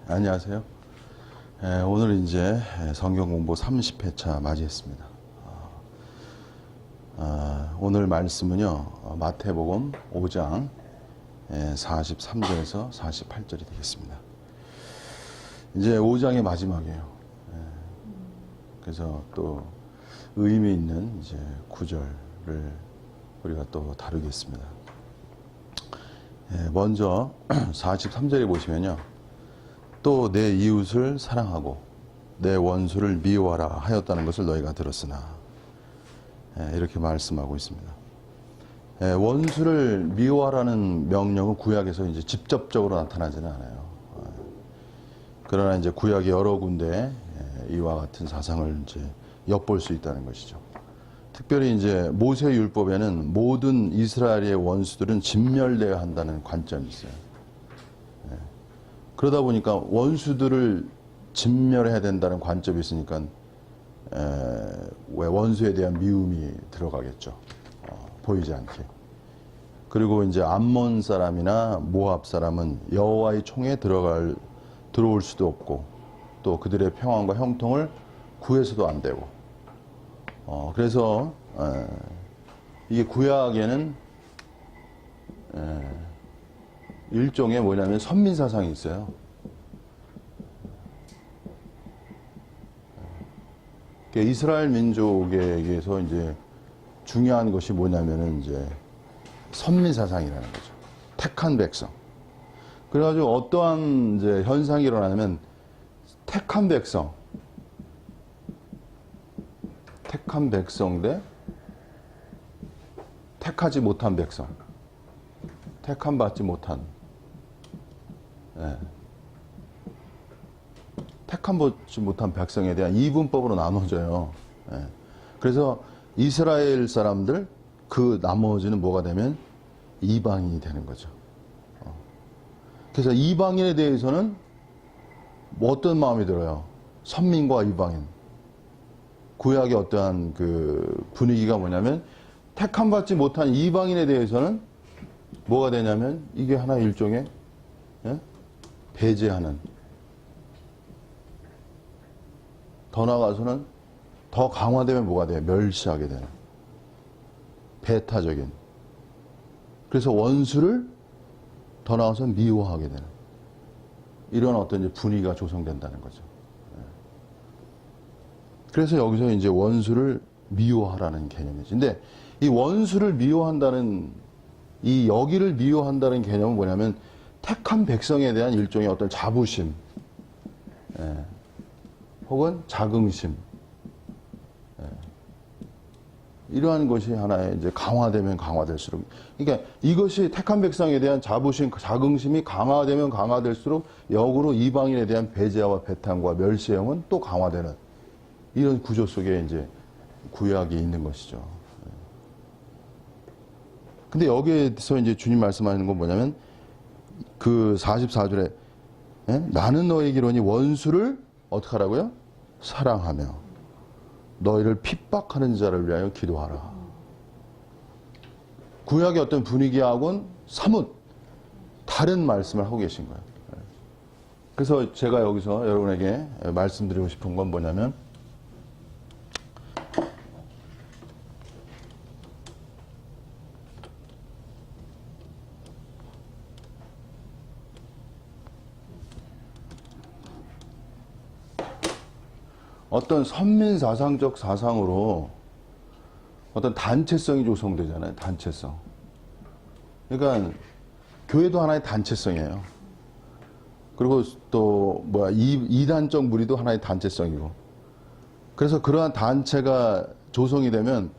안녕하세요. 오늘 이제 성경 공부 30회차 맞이했습니다. 오늘 말씀은요, 마태복음 5장 43절에서 48절이 되겠습니다. 이제 5장의 마지막이에요. 그래서 또 의미 있는 이제 구절을 우리가 또 다루겠습니다. 먼저 43절에 보시면요. 또 내 이웃을 사랑하고 내 원수를 미워하라 하였다는 것을 너희가 들었으나, 이렇게 말씀하고 있습니다. 원수를 미워하라는 명령은 구약에서 이제 직접적으로 나타나지는 않아요. 그러나 이제 구약의 여러 군데 이와 같은 사상을 이제 엿볼 수 있다는 것이죠. 특별히 이제 모세 율법에는 모든 이스라엘의 원수들은 진멸되어야 한다는 관점이 있어요. 그러다 보니까 원수들을 진멸해야 된다는 관점이 있으니까 왜 원수에 대한 미움이 들어가겠죠. 보이지 않게. 그리고 이제 암몬 사람이나 모압 사람은 여호와의 총에 들어올 수도 없고, 또 그들의 평안과 형통을 구해서도 안 되고. 그래서 이게 구약에는 일종의 뭐냐면 선민사상이 있어요. 이스라엘 민족에게서 이제 중요한 것이 뭐냐면은 이제 선민사상이라는 거죠. 택한 백성. 그래가지고 어떠한 이제 현상이 일어나냐면 택한 백성 대 택하지 못한 백성, 택함 받지 못한, 택함 받지 못한 백성에 대한 이분법으로 나눠져요. 그래서 이스라엘 사람들, 그 나머지는 뭐가 되면 이방인이 되는 거죠. 그래서 이방인에 대해서는 뭐 어떤 마음이 들어요? 선민과 이방인. 구약의 어떠한 그 분위기가 뭐냐면 택함 받지 못한 이방인에 대해서는 뭐가 되냐면 이게 하나의 일종의 배제하는, 더 나아가서는 더 강화되면 뭐가 돼요? 멸시하게 되는, 배타적인. 그래서 원수를 더 나아가서 미워하게 되는 이런 어떤 이제 분위기가 조성된다는 거죠. 그래서 여기서 이제 원수를 미워하라는 개념이지. 근데 이 원수를 미워한다는, 이 여기를 미워한다는 개념은 뭐냐면 택한 백성에 대한 일종의 어떤 자부심, 혹은 자긍심, 이러한 것이 하나의 이제 강화되면 강화될수록, 그러니까 이것이 택한 백성에 대한 자부심, 자긍심이 강화되면 강화될수록 역으로 이방인에 대한 배제와 배탄과 멸시형은 또 강화되는 이런 구조 속에 이제 구약이 있는 것이죠. 근데 여기에서 이제 주님 말씀하시는 건 뭐냐면 그 44절에 나는 너에게로니 원수를 어떻게 하라고요? 사랑하며 너희를 핍박하는 자를 위하여 기도하라. 구약의 어떤 분위기하고는 사뭇 다른 말씀을 하고 계신 거예요. 그래서 제가 여기서 여러분에게 말씀드리고 싶은 건 뭐냐면 어떤 선민사상적 사상으로 어떤 단체성이 조성되잖아요. 단체성. 그러니까 교회도 하나의 단체성이에요. 그리고 또 이단적 무리도 하나의 단체성이고. 그래서 그러한 단체가 조성이 되면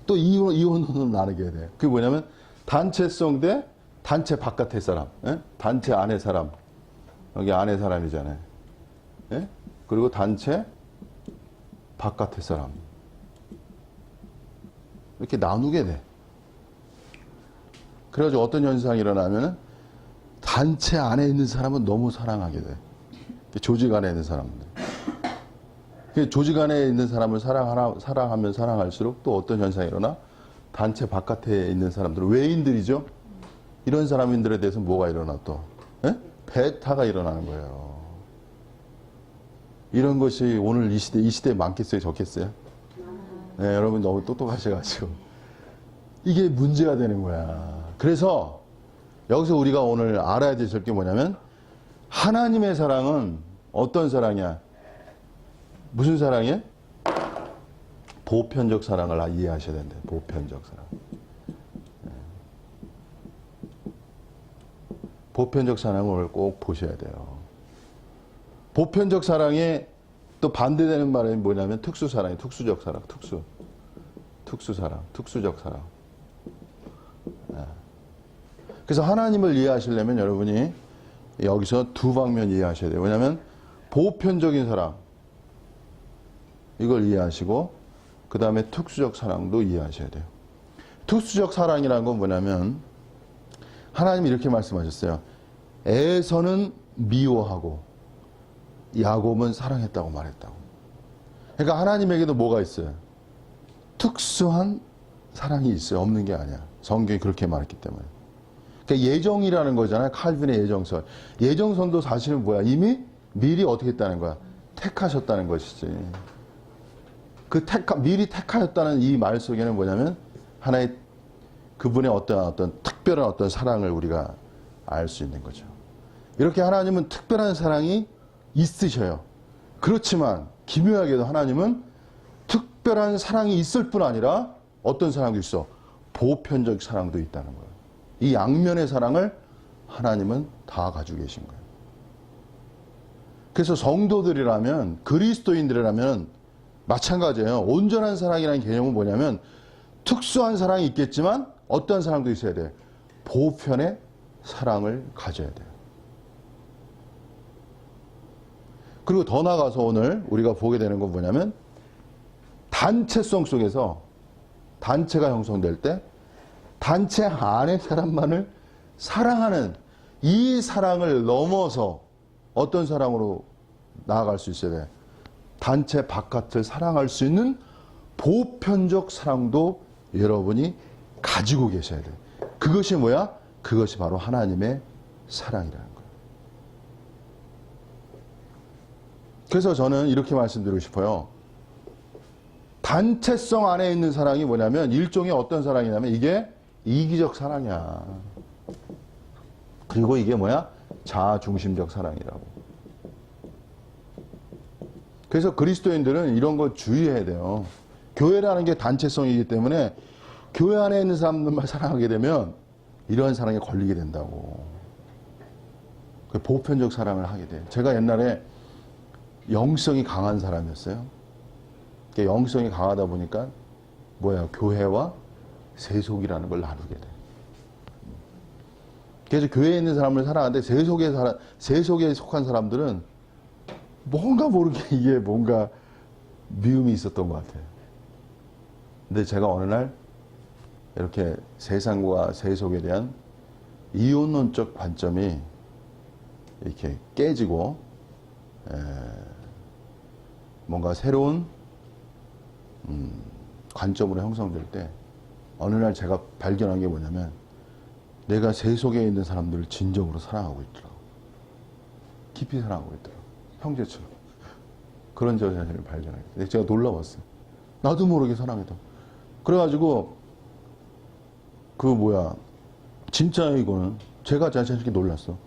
또 이원으로 나누게 돼요. 그게 뭐냐면 단체성 대 단체 바깥의 사람, 단체 안의 사람. 여기 안의 사람이잖아요. 그리고 단체 바깥의 사람. 이렇게 나누게 돼. 그래가지고 어떤 현상이 일어나면 단체 안에 있는 사람은 너무 사랑하게 돼. 조직 안에 있는 사람들. 조직 안에 있는 사람을 사랑하면 사랑할수록 또 어떤 현상이 일어나? 단체 바깥에 있는 사람들은 외인들이죠. 이런 사람들에 대해서 뭐가 일어나 또? 배타가 일어나는 거예요. 이런 것이 오늘 이 시대에 많겠어요? 적겠어요? 네, 여러분 너무 똑똑하셔가지고. 이게 문제가 되는 거야. 그래서 여기서 우리가 오늘 알아야 될 게 뭐냐면 하나님의 사랑은 어떤 사랑이야? 무슨 사랑이에요? 보편적 사랑을 이해하셔야 된대. 보편적 사랑. 보편적 사랑을 꼭 보셔야 돼요. 보편적 사랑에 또 반대되는 말은 뭐냐면 특수사랑이 특수적 사랑, 특수사랑, 특수적 사랑. 그래서 하나님을 이해하시려면 여러분이 여기서 두 방면 이해하셔야 돼요. 왜냐하면 보편적인 사랑 이걸 이해하시고 그 다음에 특수적 사랑도 이해하셔야 돼요. 특수적 사랑이라는 건 뭐냐면 하나님이 이렇게 말씀하셨어요. 에서는 미워하고 야곱은 사랑했다고 말했다고. 그러니까 하나님에게도 뭐가 있어요? 특수한 사랑이 있어요. 없는 게 아니야. 성경이 그렇게 말했기 때문에. 그러니까 예정이라는 거잖아요. 칼빈의 예정선. 예정선도 사실은 뭐야? 이미 미리 어떻게 했다는 거야? 택하셨다는 것이지. 미리 택하였다는 이 말 속에는 뭐냐면 하나의 그분의 어떤 특별한 어떤 사랑을 우리가 알 수 있는 거죠. 이렇게 하나님은 특별한 사랑이 있으셔요. 그렇지만 기묘하게도 하나님은 특별한 사랑이 있을 뿐 아니라 어떤 사랑도 있어? 보편적 사랑도 있다는 거예요. 이 양면의 사랑을 하나님은 다 가지고 계신 거예요. 그래서 성도들이라면 그리스도인들이라면 마찬가지예요. 온전한 사랑이라는 개념은 뭐냐면 특수한 사랑이 있겠지만 어떤 사랑도 있어야 돼. 보편의 사랑을 가져야 돼요. 그리고 더 나아가서 오늘 우리가 보게 되는 건 뭐냐면 단체성 속에서 단체가 형성될 때 단체 안의 사람만을 사랑하는 이 사랑을 넘어서 어떤 사랑으로 나아갈 수 있어야 돼. 단체 바깥을 사랑할 수 있는 보편적 사랑도 여러분이 가지고 계셔야 돼. 그것이 뭐야? 그것이 바로 하나님의 사랑이라는 거예요. 그래서 저는 이렇게 말씀드리고 싶어요. 단체성 안에 있는 사랑이 뭐냐면 일종의 어떤 사랑이냐면 이게 이기적 사랑이야. 그리고 이게 뭐야? 자아중심적 사랑이라고. 그래서 그리스도인들은 이런 거 주의해야 돼요. 교회라는 게 단체성이기 때문에 교회 안에 있는 사람들만 사랑하게 되면 이러한 사랑에 걸리게 된다고. 보편적 사랑을 하게 돼. 제가 옛날에 영성이 강한 사람이었어요. 영성이 강하다 보니까 뭐야? 교회와 세속이라는 걸 나누게 돼. 그래서 교회에 있는 사람을 사랑하는데 세속에 속한 사람들은 뭔가 모르게 이게 뭔가 미움이 있었던 것 같아요. 근데 제가 어느 날 이렇게 세상과 세속에 대한 이혼론적 관점이 이렇게 깨지고 뭔가 새로운 관점으로 형성될 때 어느 날 제가 발견한 게 뭐냐면 내가 세속에 있는 사람들을 진정으로 사랑하고 있더라고. 깊이 사랑하고 있더라고. 형제처럼. 그런 저 자신을 발견하게. 제가 놀라웠어요. 나도 모르게 사랑했다. 그래가지고 진짜 이거는 제가 제 자신에게 놀랐어.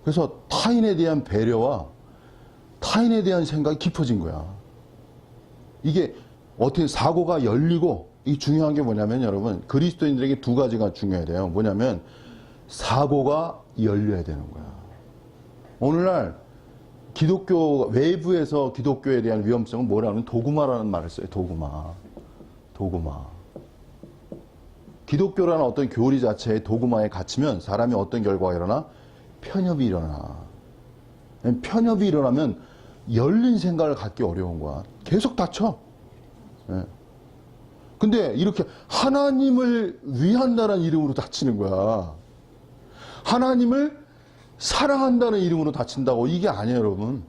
그래서 타인에 대한 배려와 타인에 대한 생각이 깊어진 거야. 이게 어떻게 사고가 열리고 이 중요한 게 뭐냐면 여러분 그리스도인들에게 두 가지가 중요해야 돼요. 뭐냐면 사고가 열려야 되는 거야. 오늘날 기독교 외부에서 기독교에 대한 위험성은 뭐라는 도구마라는 말을 써요. 도구마. 기독교라는 어떤 교리 자체의 도구마에 갇히면 사람이 어떤 결과가 일어나? 편협이 일어나. 편협이 일어나면 열린 생각을 갖기 어려운 거야. 계속 닫혀. 근데 이렇게 하나님을 위한다는 이름으로 닫히는 거야. 하나님을 사랑한다는 이름으로 닫힌다고. 이게 아니에요, 여러분.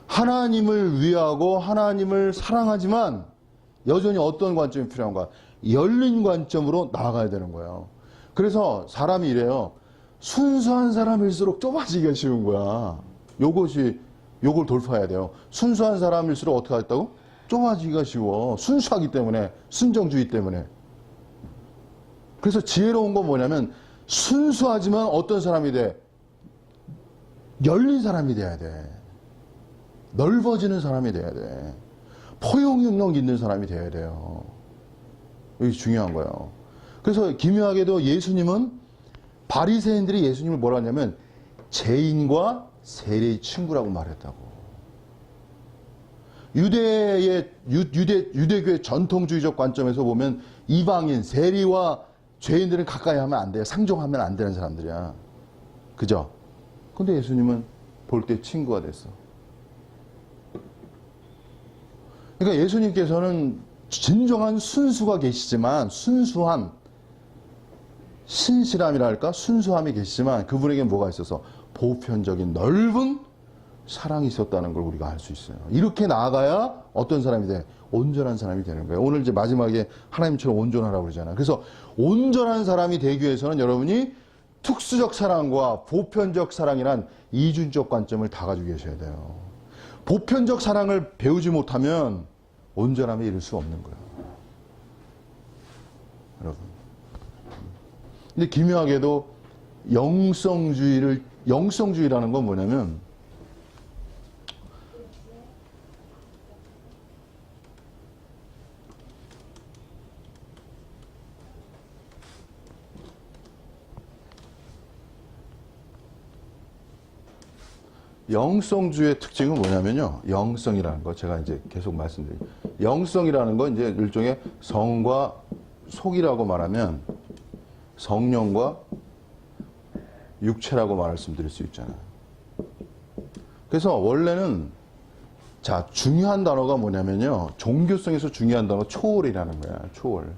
하나님을 위하고 하나님을 사랑하지만 여전히 어떤 관점이 필요한가? 열린 관점으로 나아가야 되는 거예요. 그래서 사람이 이래요. 순수한 사람일수록 좁아지기가 쉬운 거야. 요것이 요걸 돌파해야 돼요. 순수한 사람일수록 어떻게 하겠다고? 좁아지기가 쉬워. 순수하기 때문에, 순정주의 때문에. 그래서 지혜로운 건 뭐냐면 순수하지만 어떤 사람이 돼? 열린 사람이 돼야 돼. 넓어지는 사람이 돼야 돼. 포용력 있는 사람이 돼야 돼요. 이게 중요한 거예요. 그래서 기묘하게도 예수님은 바리새인들이 예수님을 뭐라 하냐면 죄인과 세리의 친구라고 말했다고. 유대교의 전통주의적 관점에서 보면 이방인, 세리와 죄인들은 가까이 하면 안 돼요. 상종하면 안 되는 사람들이야. 그죠? 근데 예수님은 볼 때 친구가 됐어. 그러니까 예수님께서는 진정한 순수가 계시지만, 순수한 신실함이랄까? 순수함이 계시지만 그분에게 뭐가 있어서 보편적인 넓은 사랑이 있었다는 걸 우리가 알 수 있어요. 이렇게 나아가야 어떤 사람이 돼? 온전한 사람이 되는 거예요. 오늘 이제 마지막에 하나님처럼 온전하라고 그러잖아요. 그래서 온전한 사람이 되기 위해서는 여러분이 특수적 사랑과 보편적 사랑이란 이중적 관점을 다 가지고 계셔야 돼요. 보편적 사랑을 배우지 못하면 온전함에 이를 수 없는 거예요. 여러분. 근데 기묘하게도 영성주의라는 건 뭐냐면 영성주의의 특징은 뭐냐면요. 영성이라는 거 제가 이제 계속 말씀드릴게요. 영성이라는 건 이제 일종의 성과 속이라고 말하면 성령과 육체라고 말씀드릴 수 있잖아요. 그래서 원래는 자 중요한 단어가 뭐냐면요. 종교성에서 중요한 단어 초월이라는 거야. 초월.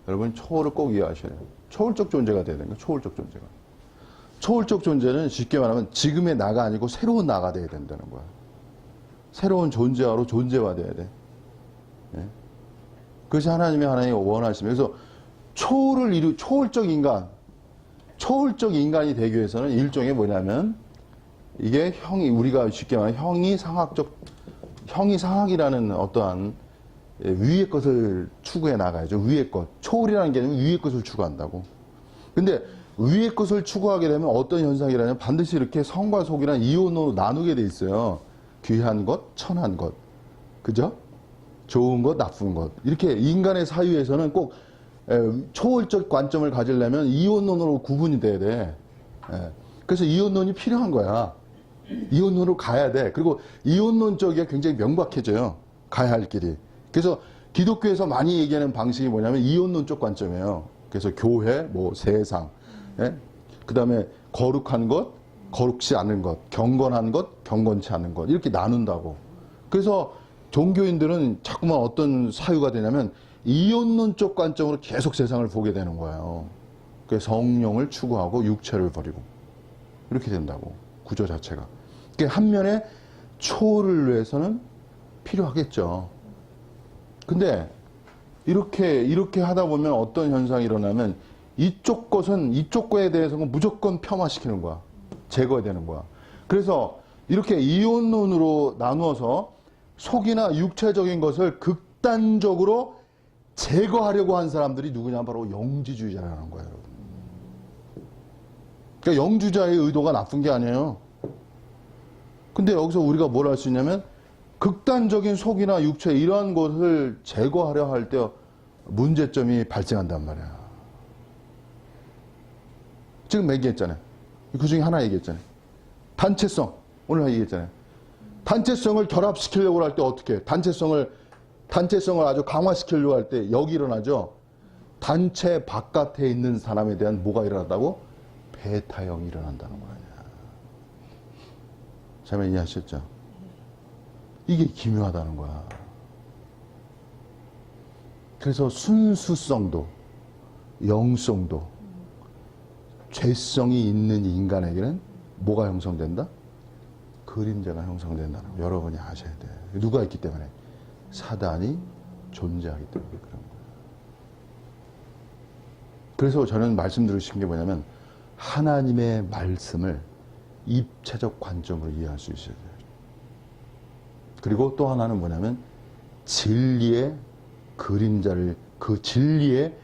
여러분 초월을 꼭 이해하셔야 돼요. 초월적 존재가 돼야 되는 거예요. 초월적 존재가. 초월적 존재는 쉽게 말하면 지금의 나가 아니고 새로운 나가 돼야 된다는 거야. 새로운 존재화로 존재화돼야 돼. 예? 그것이 하나님이 원하시면 그래서 초월적 인간이 되기 위해서는 일종의 뭐냐면 이게 우리가 쉽게 말하면 형이상학이라는 어떠한 위의 것을 추구해 나가야죠. 위의 것. 초월이라는 게 아니면 위의 것을 추구한다고. 근데 위의 것을 추구하게 되면 어떤 현상이라면 반드시 이렇게 성과 속이란 이온으로 나누게 돼 있어요. 귀한 것, 천한 것. 그죠? 좋은 것, 나쁜 것. 이렇게 인간의 사유에서는 꼭 초월적 관점을 가지려면 이원론으로 구분이 돼야 돼. 그래서 이원론이 필요한 거야. 이원론으로 가야 돼. 그리고 이원론 쪽이 굉장히 명확해져요. 가야 할 길이. 그래서 기독교에서 많이 얘기하는 방식이 뭐냐면 이원론 쪽 관점이에요. 그래서 교회, 뭐 세상, 그 다음에 거룩한 것, 거룩지 않은 것, 경건한 것, 경건치 않은 것 이렇게 나눈다고. 그래서 종교인들은 자꾸만 어떤 사유가 되냐면 이원론 쪽 관점으로 계속 세상을 보게 되는 거예요. 그래서 성령을 추구하고 육체를 버리고 이렇게 된다고. 구조 자체가. 그러니까 한면에 초월을 위해서는 필요하겠죠. 근데 이렇게 하다 보면 어떤 현상이 일어나면 이쪽 거에 대해서는 무조건 폄하시키는 거야. 제거해야 되는 거야. 그래서 이렇게 이원론으로 나누어서 속이나 육체적인 것을 극단적으로 제거하려고 한 사람들이 누구냐? 바로 영지주의자라는 거예요. 그러니까 영주자의 의도가 나쁜 게 아니에요. 근데 여기서 우리가 뭘 할 수 있냐면 극단적인 속이나 육체 이러한 것을 제거하려 할 때 문제점이 발생한단 말이야. 지금 얘기했잖아요. 그 중에 하나 얘기했잖아요. 단체성. 오늘 얘기했잖아요. 단체성을 결합시키려고 할 때 어떻게 해? 단체성을 아주 강화시키려고 할 때 여기 일어나죠. 단체 바깥에 있는 사람에 대한 뭐가 일어난다고? 배타형이 일어난다는 거 아니야. 잘 이해하셨죠? 이게 기묘하다는 거야. 그래서 순수성도 영성도 죄성이 있는 인간에게는 뭐가 형성된다? 그림자가 형성된다는 거 여러분이 아셔야 돼. 누가 있기 때문에? 사단이 존재하기 때문에 그런 거예요. 그래서 저는 말씀드리신 게 뭐냐면 하나님의 말씀을 입체적 관점으로 이해할 수 있어야 돼요. 그리고 또 하나는 뭐냐면 진리의 그림자를, 그 진리의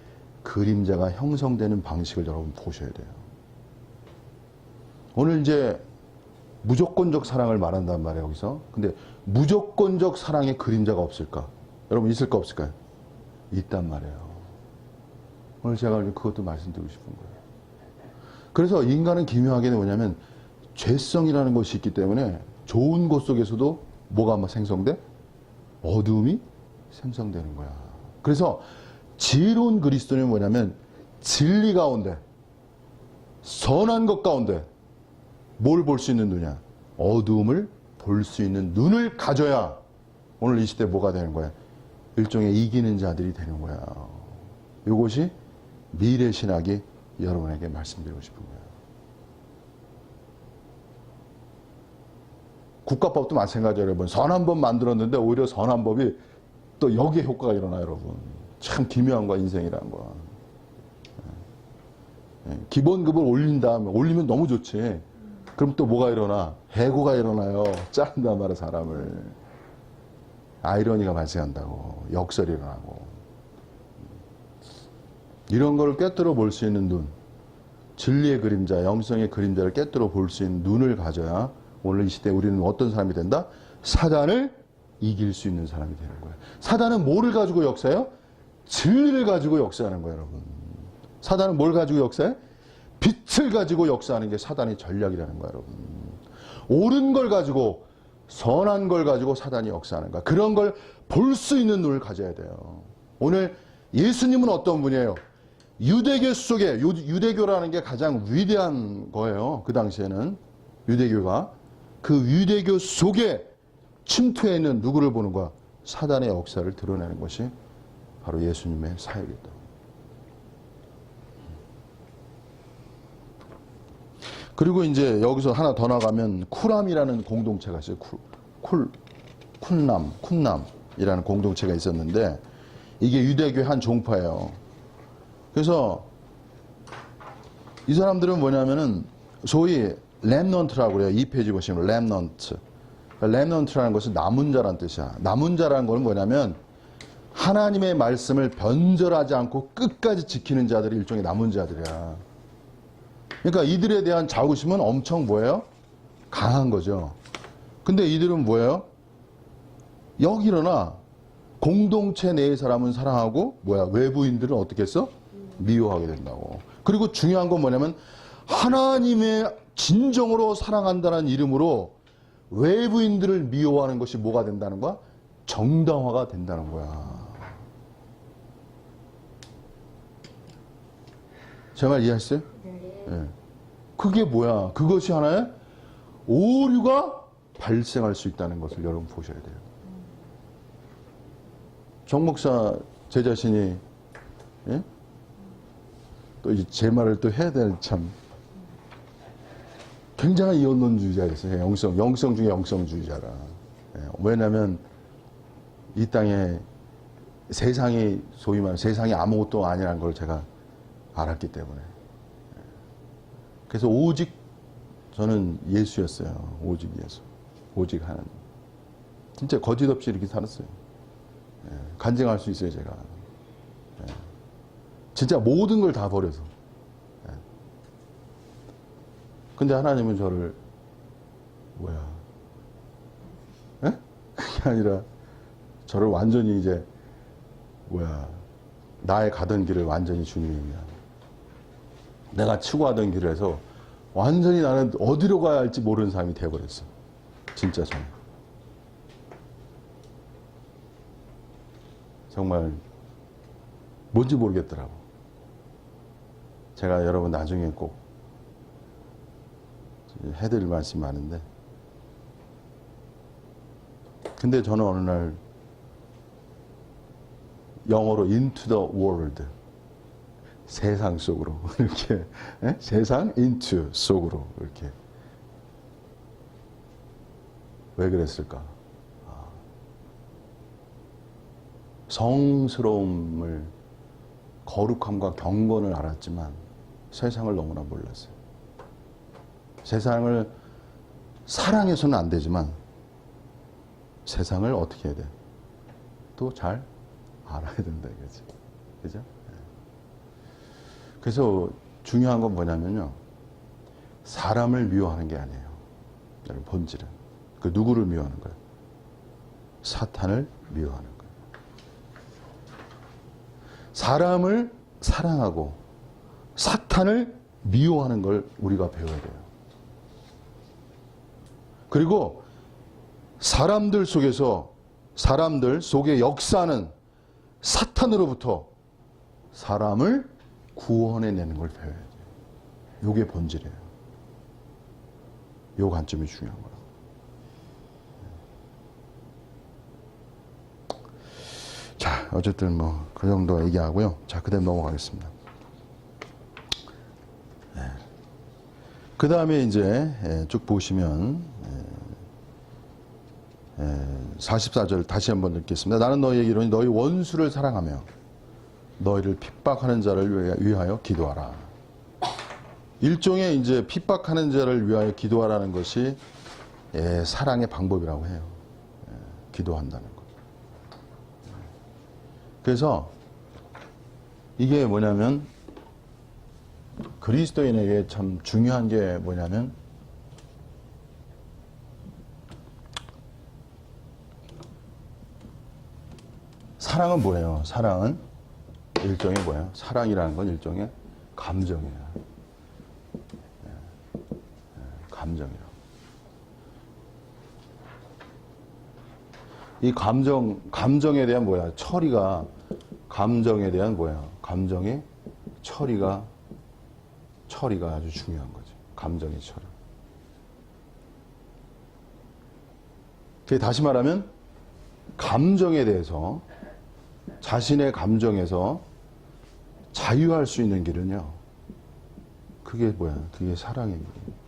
그림자가 형성되는 방식을 여러분 보셔야 돼요. 오늘 이제 무조건적 사랑을 말한단 말이에요, 여기서. 근데 무조건적 사랑의 그림자가 없을까? 여러분 있을까 없을까요? 있단 말이에요. 오늘 제가 그것도 말씀드리고 싶은 거예요. 그래서 인간은 기묘하게 뭐냐면 죄성이라는 것이 있기 때문에 좋은 것 속에서도 뭐가 아마 생성돼? 어두움이 생성되는 거야. 그래서 지혜로운 그리스도는 뭐냐면 진리 가운데, 선한 것 가운데 뭘 볼 수 있는 눈이야? 어두움을 볼 수 있는 눈을 가져야 오늘 이 시대 뭐가 되는 거야? 일종의 이기는 자들이 되는 거야. 이것이 미래신학이 여러분에게 말씀드리고 싶은 거예요. 국가법도 마찬가지예요, 여러분. 선한 법 만들었는데 오히려 선한 법이 또 여기에 효과가 일어나요, 여러분. 참 기묘한 거야, 인생이라는 거야. 기본급을 올리면 너무 좋지. 그럼 또 뭐가 일어나? 해고가 일어나요. 자른단 말이야, 사람을. 아이러니가 발생한다고. 역설이 일어나고. 이런 걸 꿰뚫어 볼 수 있는 눈, 진리의 그림자, 영성의 그림자를 꿰뚫어 볼 수 있는 눈을 가져야 오늘 이 시대에 우리는 어떤 사람이 된다? 사단을 이길 수 있는 사람이 되는 거예요. 사단은 뭐를 가지고 역사해요? 진리를 가지고 역사하는 거예요, 여러분. 사단은 뭘 가지고 역사해? 빛을 가지고 역사하는 게 사단의 전략이라는 거예요, 여러분. 옳은 걸 가지고, 선한 걸 가지고 사단이 역사하는 거야. 그런 걸 볼 수 있는 눈을 가져야 돼요. 오늘 예수님은 어떤 분이에요? 유대교 속에, 유대교라는 게 가장 위대한 거예요. 그 당시에는 유대교가. 그 유대교 속에 침투해 있는 누구를 보는 거야? 사단의 역사를 드러내는 것이 바로 예수님의 사역이다. 그리고 이제 여기서 하나 더 나가면 쿨함이라는 공동체가 있어요. 쿤남이라는 공동체가 있었는데 이게 유대교의 한 종파예요. 그래서 이 사람들은 뭐냐면은 소위 렘넌트라고 그래요. 2페이지 보시면 렘넌트. 렘넌트라는 것은 남은 자란 뜻이야. 남은 자라는 건 뭐냐면 하나님의 말씀을 변절하지 않고 끝까지 지키는 자들이 일종의 남은 자들이야. 그러니까 이들에 대한 자부심은 엄청 뭐예요? 강한 거죠. 근데 이들은 뭐예요? 여기로나 공동체 내의 사람은 사랑하고 외부인들은 어떻게 했어? 미워하게 된다고. 그리고 중요한 건 뭐냐면 하나님의 진정으로 사랑한다는 이름으로 외부인들을 미워하는 것이 뭐가 된다는 거야? 정당화가 된다는 거야. 제 말 이해하셨어요? 네. 그게 뭐야? 그것이 하나의 오류가 발생할 수 있다는 것을 여러분 보셔야 돼요. 정 목사 제 자신이 예? 또 제 말을 또 해야 될 참 굉장히 이원론주의자였어요. 영성 중에 영성주의자라. 예. 왜냐하면 이 땅에 세상이 소위 말하는 세상이 아무것도 아니라는 걸 제가 알았기 때문에. 그래서 오직 저는 예수였어요. 오직 예수. 오직 하나님. 진짜 거짓 없이 이렇게 살았어요. 예. 간증할 수 있어요, 제가. 예. 진짜 모든 걸 다 버려서. 예. 근데 하나님은 저를 예? 그게 아니라 저를 완전히 이제 나의 가던 길을 완전히 주님이 내가 추구하던 길을 해서 완전히 나는 어디로 가야 할지 모르는 사람이 되어버렸어. 진짜 저는. 정말 뭔지 모르겠더라고. 제가 여러분 나중에 꼭 해드릴 말씀이 많은데 근데 저는 어느 날 영어로 into the world 세상 속으로 이렇게 세상 into 속으로 이렇게 왜 그랬을까? 성스러움을 거룩함과 경건을 알았지만 세상을 너무나 몰랐어요. 세상을 사랑해서는 안 되지만 세상을 어떻게 해야 돼? 또 잘 알아야 된다 이거지. 그죠? 네. 그래서 중요한 건 뭐냐면요. 사람을 미워하는 게 아니에요. 여러분, 본질은. 그 누구를 미워하는 거예요? 사탄을 미워하는 거예요. 사람을 사랑하고 사탄을 미워하는 걸 우리가 배워야 돼요. 그리고 사람들 속에 역사하는 사탄으로부터 사람을 구원해내는 걸 배워야 돼요. 이게 본질이에요. 이 관점이 중요한 거라고. 자, 어쨌든 뭐 그 정도 얘기하고요. 자, 그다음 넘어가겠습니다. 네. 그 다음에 이제 쭉 보시면 44절 다시 한번 읽겠습니다. 나는 너희에게 이르노니 너희 원수를 사랑하며 너희를 핍박하는 자를 위하여 기도하라. 일종의 이제 핍박하는 자를 위하여 기도하라는 것이 사랑의 방법이라고 해요. 기도한다는 것. 그래서 이게 뭐냐면 그리스도인에게 참 중요한 게 뭐냐면 사랑은 뭐예요? 사랑은 일종의 뭐예요? 사랑이라는 건 일종의 감정이에요. 감정이라고. 이 감정에 대한 뭐야? 처리가, 감정에 대한 뭐야? 감정의 처리가 아주 중요한 거죠. 감정의 처리. 다시 말하면, 감정에 대해서, 자신의 감정에서 자유할 수 있는 길은요. 그게 뭐야? 그게 사랑의 길이에요.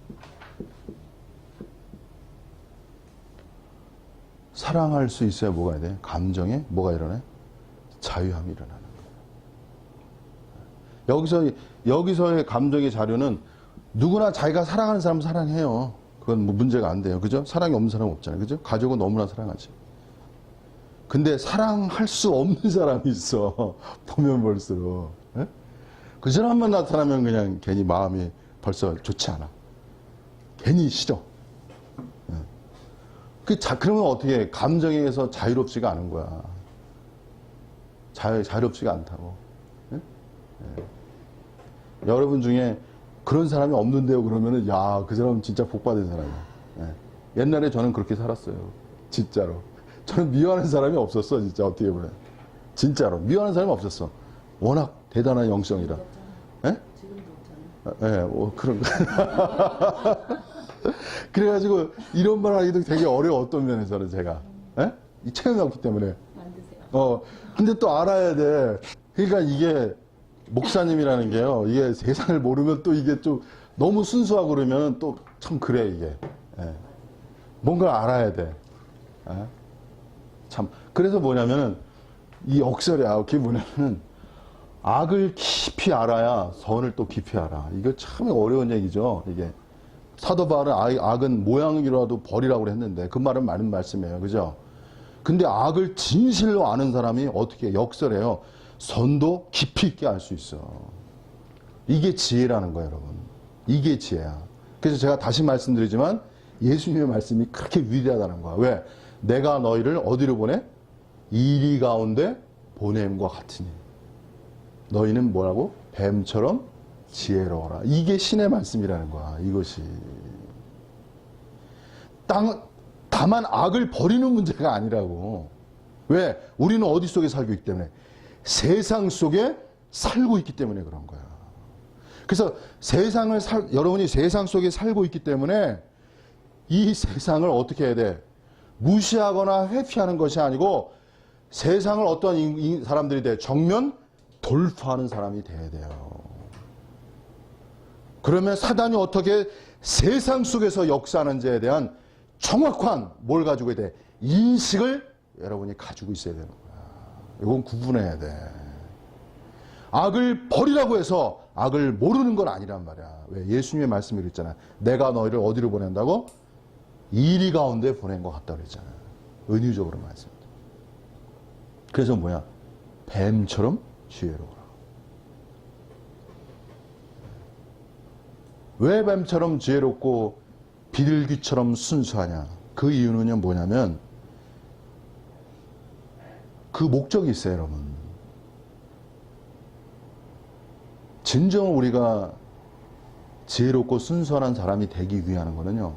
사랑할 수 있어야 뭐가 돼? 감정에 뭐가 일어나요? 자유함이 일어나는 거예요. 여기서의 감정의 자유는 누구나 자기가 사랑하는 사람 사랑해요. 그건 뭐 문제가 안 돼요. 그죠? 사랑이 없는 사람 없잖아요. 그죠? 가족은 너무나 사랑하지. 근데 사랑할 수 없는 사람이 있어. 보면 볼수록. 에? 그 사람만 나타나면 그냥 괜히 마음이 벌써 좋지 않아. 괜히 싫어. 그러면 어떻게 해? 감정에 의해서 자유롭지가 않은 거야. 자유롭지가 않다고. 예? 예. 여러분 중에 그런 사람이 없는데요 그러면은 야, 그 사람은 진짜 복받은 사람이야. 예. 옛날에 저는 그렇게 살았어요. 진짜로. 저는 미워하는 사람이 없었어. 진짜 어떻게 보면. 진짜로. 미워하는 사람이 없었어. 워낙 대단한 영성이라. 예? 예, 그런 거. 그래가지고 이런 말 하기도 되게 어려워. 어떤 면에서는 제가 이 체험이 없기 때문에 근데 또 알아야 돼. 그러니까 이게 목사님이라는 게요, 이게 세상을 모르면 또 이게 좀 너무 순수하고 그러면 또 참 그래 이게. 뭔가 알아야 돼. 참 그래서 뭐냐면은 이 역설이야. 그게 뭐냐면은 악을 깊이 알아야 선을 또 깊이 알아. 이거 참 어려운 얘기죠. 이게 사도 바울은 악은 모양이라도 버리라고 했는데 그 말은 맞는 말씀이에요. 그죠? 근데 악을 진실로 아는 사람이 어떻게 역설해요? 선도 깊이 있게 알 수 있어. 이게 지혜라는 거예요, 여러분. 이게 지혜야. 그래서 제가 다시 말씀드리지만 예수님의 말씀이 그렇게 위대하다는 거야. 왜? 내가 너희를 어디로 보내? 이리 가운데 보냄과 같으니. 너희는 뭐라고? 뱀처럼 지혜로워라. 이게 신의 말씀이라는 거야. 이것이. 다만 악을 버리는 문제가 아니라고. 왜? 우리는 어디 속에 살고 있기 때문에? 세상 속에 살고 있기 때문에 그런 거야. 그래서 여러분이 세상 속에 살고 있기 때문에 이 세상을 어떻게 해야 돼? 무시하거나 회피하는 것이 아니고 세상을 어떠한 사람들이 돼? 정면 돌파하는 사람이 돼야 돼요. 그러면 사단이 어떻게 세상 속에서 역사하는지에 대한 정확한 뭘 가지고 있어야 돼? 인식을 여러분이 가지고 있어야 되는 거야. 이건 구분해야 돼. 악을 버리라고 해서 악을 모르는 건 아니란 말이야. 왜? 예수님의 말씀이 그랬잖아. 내가 너희를 어디로 보낸다고? 이리 가운데 보낸 것 같다 그랬잖아. 은유적으로 말씀합니다. 그래서 뭐야? 뱀처럼 지혜로워라. 왜 뱀처럼 지혜롭고 비둘기처럼 순수하냐? 그 이유는요 뭐냐면 그 목적이 있어요, 여러분. 진정 우리가 지혜롭고 순수한 사람이 되기 위한 거는요,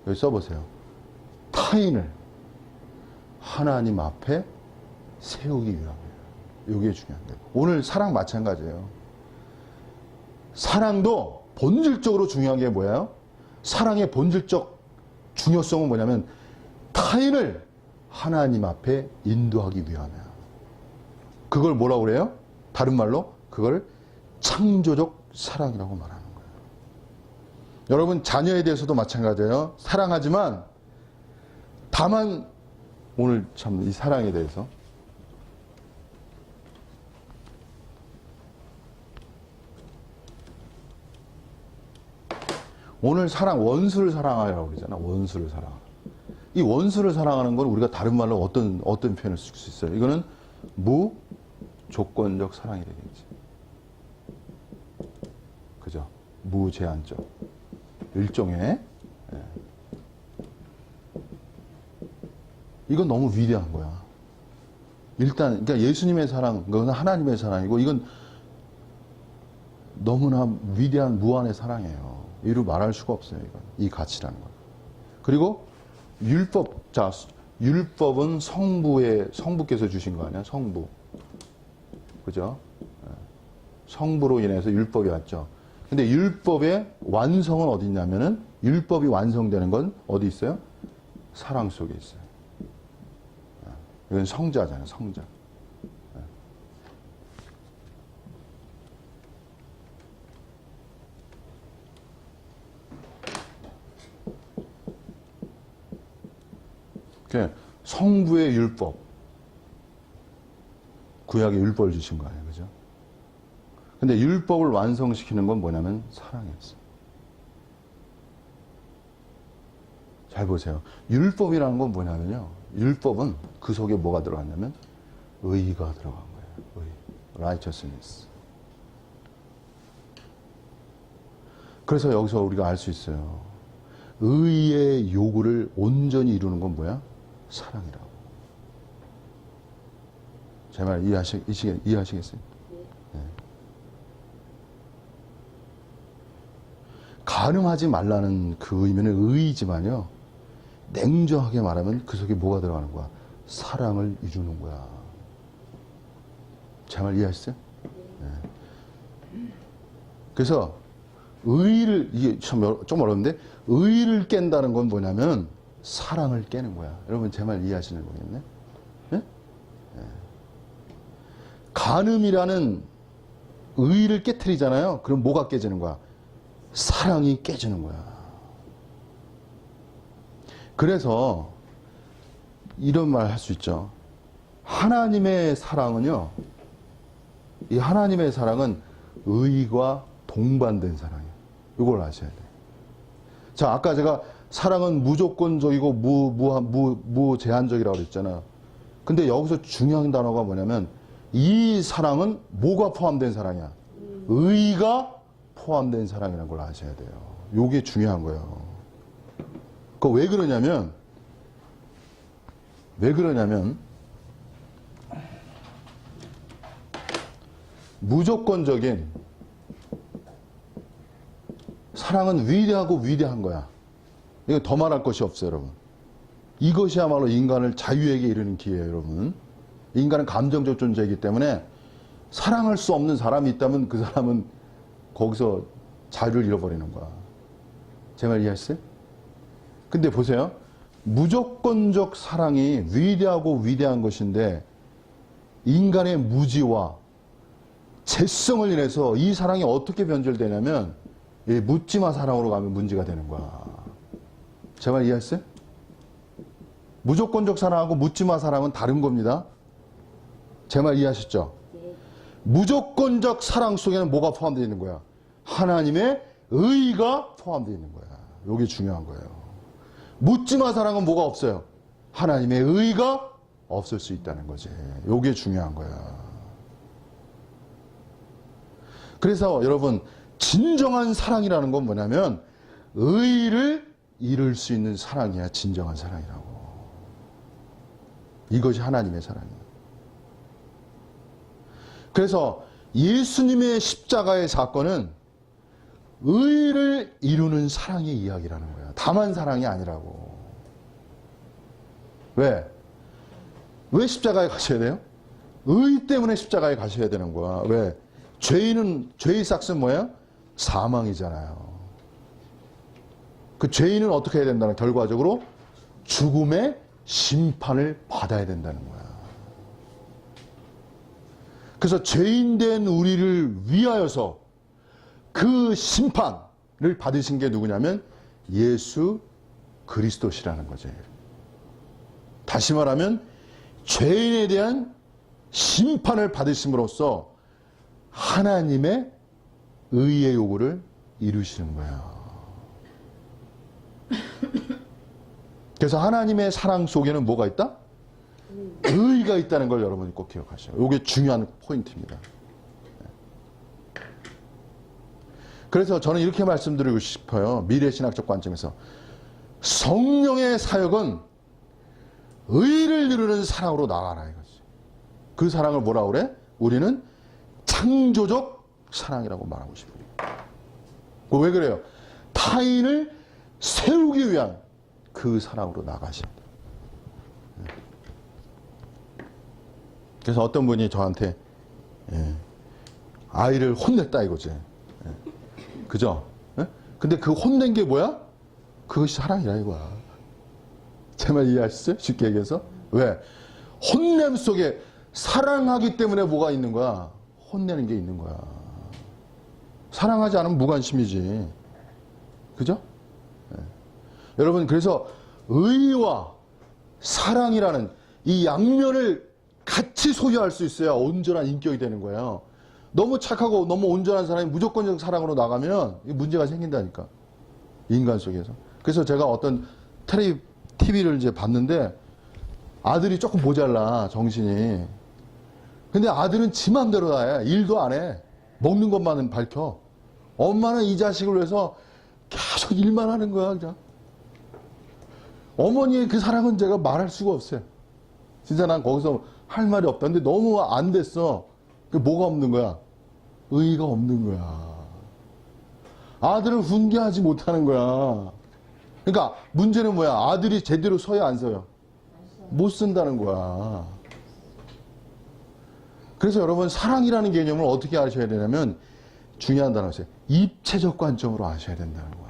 여기 써보세요. 타인을 하나님 앞에 세우기 위함이에요. 이게 중요한 거예요. 오늘 사랑 마찬가지예요. 사랑도 본질적으로 중요한 게 뭐예요? 사랑의 본질적 중요성은 뭐냐면 타인을 하나님 앞에 인도하기 위함이야. 그걸 뭐라고 그래요? 다른 말로 그걸 창조적 사랑이라고 말하는 거예요. 여러분 자녀에 대해서도 마찬가지예요. 사랑하지만 다만 오늘 참 이 사랑에 대해서 오늘 사랑, 원수를 사랑하라고 그러잖아. 원수를 사랑하라. 이 원수를 사랑하는 건 우리가 다른 말로 어떤 표현을 쓸 수 있어요? 이거는 무조건적 사랑이 되겠지. 그죠? 무제한적. 일종의. 예. 이건 너무 위대한 거야. 일단, 그러니까 예수님의 사랑, 그건 하나님의 사랑이고, 이건 너무나 위대한 무한의 사랑이에요. 이루 말할 수가 없어요, 이건. 이 가치라는 건. 그리고 율법, 자, 율법은 성부께서 주신 거 아니야? 성부. 그죠? 성부로 인해서 율법이 왔죠. 근데 율법의 완성은 어디 있냐면은, 율법이 완성되는 건 어디 있어요? 사랑 속에 있어요. 이건 성자잖아요, 성자. 성부의 율법. 구약의 율법을 주신 거 아니에요, 그죠? 근데 율법을 완성시키는 건 뭐냐면 사랑이었어요. 잘 보세요. 율법이라는 건 뭐냐면요. 율법은 그 속에 뭐가 들어갔냐면 의가 들어간 거예요. 의. righteousness. 그래서 여기서 우리가 알 수 있어요. 의의 요구를 온전히 이루는 건 뭐야? 사랑이라고. 제 말 이해하시겠어요? 네. 가늠하지 말라는 그 의미는 의이지만요. 냉정하게 말하면 그 속에 뭐가 들어가는 거야? 사랑을 이루는 거야. 제 말 이해하시죠? 네. 그래서 의를, 이게 좀 어려운데, 의를 깬다는 건 뭐냐면 사랑을 깨는 거야. 여러분 제 말 이해하시는 거겠네? 네? 네. 간음이라는 의를 깨트리잖아요. 그럼 뭐가 깨지는 거야? 사랑이 깨지는 거야. 그래서 이런 말 할 수 있죠. 하나님의 사랑은요, 이 하나님의 사랑은 의가 동반된 사랑이에요. 이걸 아셔야 돼요. 자, 아까 제가 사랑은 무조건적이고 무제한적이라고 그랬잖아요. 근데 여기서 중요한 단어가 뭐냐면 이 사랑은 뭐가 포함된 사랑이야? 의가 포함된 사랑이라는 걸 아셔야 돼요. 이게 중요한 거예요. 그 왜 그러냐면 무조건적인 사랑은 위대하고 위대한 거야. 이거 더 말할 것이 없어요, 여러분. 이것이야말로 인간을 자유에게 이르는 기회예요, 여러분. 인간은 감정적 존재이기 때문에 사랑할 수 없는 사람이 있다면 그 사람은 거기서 자유를 잃어버리는 거야. 제 말 이해하셨어요? 근데 보세요. 무조건적 사랑이 위대하고 위대한 것인데 인간의 무지와 재성을 인해서 이 사랑이 어떻게 변절되냐면 묻지마 사랑으로 가면 문제가 되는 거야. 제 말 이해하셨어요? 무조건적 사랑하고 묻지마 사랑은 다른 겁니다. 제 말 이해하셨죠? 무조건적 사랑 속에는 뭐가 포함되어 있는 거야? 하나님의 의가 포함되어 있는 거야. 이게 중요한 거예요. 묻지마 사랑은 뭐가 없어요? 하나님의 의가 없을 수 있다는 거지. 요게 중요한 거야. 그래서 여러분, 진정한 사랑이라는 건 뭐냐면 의를 이룰 수 있는 사랑이야. 진정한 사랑이라고. 이것이 하나님의 사랑이에요. 그래서 예수님의 십자가의 사건은 의를 이루는 사랑의 이야기라는 거야. 다만 사랑이 아니라고. 왜? 왜 십자가에 가셔야 돼요? 의 때문에 십자가에 가셔야 되는 거야. 왜? 죄의 삭스는 뭐야? 사망이잖아요. 그 죄인은 어떻게 해야 된다는, 결과적으로 죽음의 심판을 받아야 된다는 거야. 그래서 죄인된 우리를 위하여서 그 심판을 받으신 게 누구냐면 예수 그리스도시라는 거지. 다시 말하면 죄인에 대한 심판을 받으심으로써 하나님의 의의 요구를 이루시는 거야. 그래서 하나님의 사랑 속에는 뭐가 있다? 의가 있다는 걸 여러분이 꼭 기억하셔요. 이게 중요한 포인트입니다. 그래서 저는 이렇게 말씀드리고 싶어요. 미래신학적 관점에서 성령의 사역은 의를 이루는 사랑으로 나가라 이거지. 그 사랑을 뭐라고 그래? 우리는 창조적 사랑이라고 말하고 싶어요. 왜 그래요? 타인을 세우기 위한 그 사랑으로 나가신다. 그래서 어떤 분이 저한테 아이를 혼냈다 이거지. 그죠? 근데 그 혼낸 게 뭐야? 그것이 사랑이라 이거야. 제 말 이해하시죠? 쉽게 얘기해서. 왜? 혼냄 속에 사랑하기 때문에 뭐가 있는 거야? 혼내는 게 있는 거야. 사랑하지 않으면 무관심이지. 그죠? 여러분, 그래서 의와 사랑이라는 이 양면을 같이 소유할 수 있어야 온전한 인격이 되는 거예요. 너무 착하고 너무 온전한 사람이 무조건적 사랑으로 나가면 문제가 생긴다니까. 인간 속에서. 그래서 제가 어떤 TV를 이제 봤는데 아들이 조금 모자라, 정신이. 근데 아들은 지 맘대로 다 해. 일도 안 해. 먹는 것만은 밝혀. 엄마는 이 자식을 위해서 계속 일만 하는 거야, 그냥. 어머니의 그 사랑은 제가 말할 수가 없어요. 진짜 난 거기서 할 말이 없다. 근데 너무 안 됐어. 그 뭐가 없는 거야? 의의가 없는 거야. 아들을 훈계하지 못하는 거야. 그러니까 문제는 뭐야? 아들이 제대로 서요, 안 서요? 못 쓴다는 거야. 그래서 여러분, 사랑이라는 개념을 어떻게 아셔야 되냐면 중요한 단어가 있어요. 입체적 관점으로 아셔야 된다는 거야.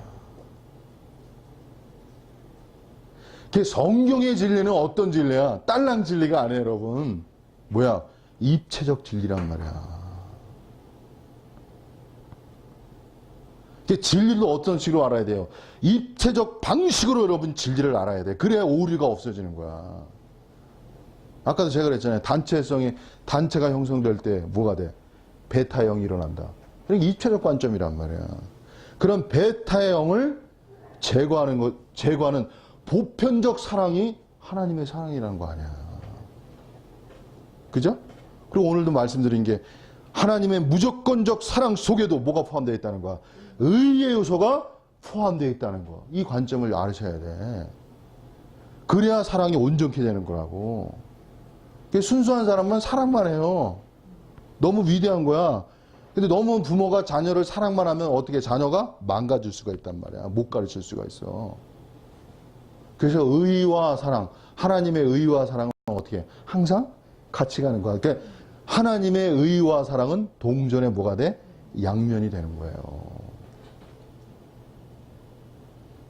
성경의 진리는 어떤 진리야? 딸랑 진리가 아니에요, 여러분. 뭐야? 입체적 진리란 말이야. 진리도 어떤 식으로 알아야 돼요? 입체적 방식으로 여러분 진리를 알아야 돼. 그래야 오류가 없어지는 거야. 아까도 제가 그랬잖아요. 단체가 형성될 때 뭐가 돼? 베타형이 일어난다. 그러니까 입체적 관점이란 말이야. 그런 베타형을 제거하는 보편적 사랑이 하나님의 사랑이라는 거 아니야. 그죠? 그리고 오늘도 말씀드린 게 하나님의 무조건적 사랑 속에도 뭐가 포함되어 있다는 거야? 의의 요소가 포함되어 있다는 거. 이 관점을 아셔야 돼. 그래야 사랑이 온전케 되는 거라고. 순수한 사람만 사랑만 해요. 너무 위대한 거야. 근데 너무 부모가 자녀를 사랑만 하면 어떻게 자녀가 망가질 수가 있단 말이야. 못 가르칠 수가 있어. 그래서 의와 사랑, 하나님의 의와 사랑은 어떻게 항상 같이 가는 거야. 그러니까 하나님의 의와 사랑은 동전의 뭐가 돼? 양면이 되는 거예요.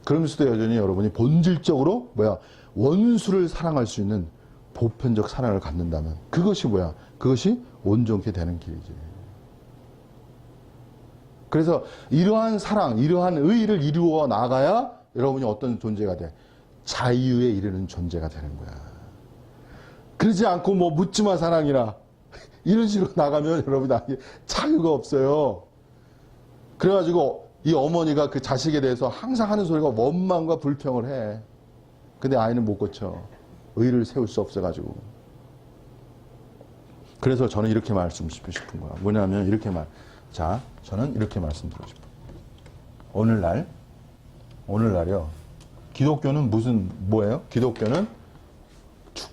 그러면서도 여전히 여러분이 본질적으로 원수를 사랑할 수 있는 보편적 사랑을 갖는다면 그것이 뭐야? 그것이 온전케 되는 길이지. 그래서 이러한 사랑, 이러한 의를 이루어 나가야 여러분이 어떤 존재가 돼? 자유에 이르는 존재가 되는 거야. 그러지 않고 묻지마 사랑이라 이런 식으로 나가면 여러분 자유가 없어요. 그래가지고 이 어머니가 그 자식에 대해서 항상 하는 소리가 원망과 불평을 해. 근데 아이는 못 고쳐. 의를 세울 수 없어가지고. 그래서 저는 이렇게 말씀드리고 싶은 거야. 뭐냐면 자, 저는 이렇게 말씀드리고 싶어요. 오늘날이요. 기독교는 뭐예요?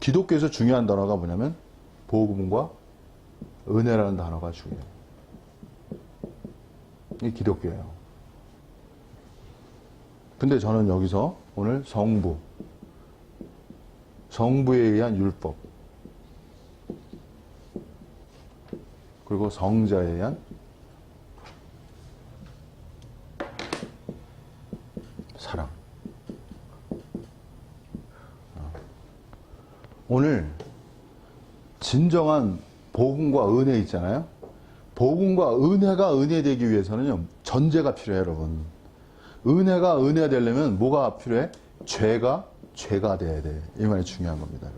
기독교에서 중요한 단어가 뭐냐면 복음과 은혜라는 단어가 중요해요. 이게 기독교예요. 근데 저는 여기서 오늘 성부에 의한 율법, 그리고 성자에 의한 사랑. 오늘 진정한 복음과 은혜 있잖아요. 복음과 은혜가 은혜되기 위해서는요, 전제가 필요해요, 여러분. 은혜가 은혜가 되려면 뭐가 필요해? 죄가 돼야 돼. 이 말이 중요한 겁니다,